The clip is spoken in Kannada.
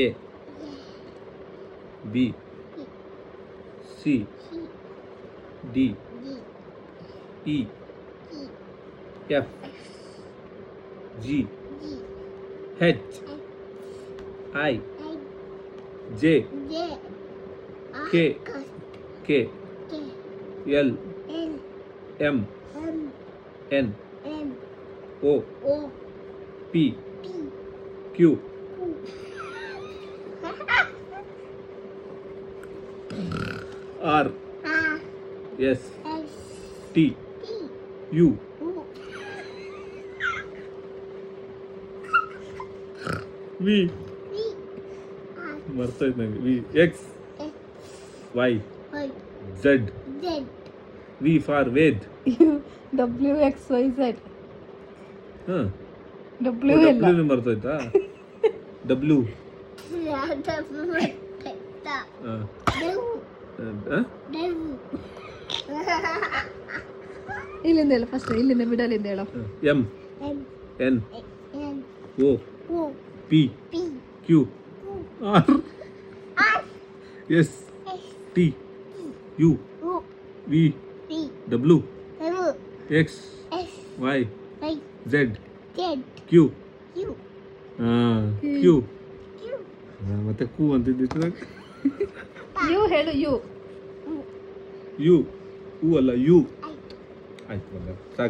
A B C D E F G H I J K K L M N O P Q R S T U V ಮರ್ತೋಯ್ತು ನಂಗೆ V X Y Z V for Ved WXYZ. ಹಾಂ W ಎಲ್ಲ ಡಬ್ಲ್ಯೂ ಮರ್ತೋಯ್ತಾ ಡಬ್ಲ್ಯೂ ಇಲ್ಲಿಂದ ಹೇಳು ಫಸ್ಟ್, ಇಲ್ಲಿಂದ ಮಿಡಲಿಂದ ಹೇಳು. M N O P Q R S T U V W X Y Z Q Q ಮತ್ತೆ ಕೂ ಅಂತಿದ್ದಿತ್ತು ಯು ಹೇಳು, ಯು. ಯು ಹೂ ಅಲ್ಲ ಯು ಆಯ್ತು ಸಾಕು.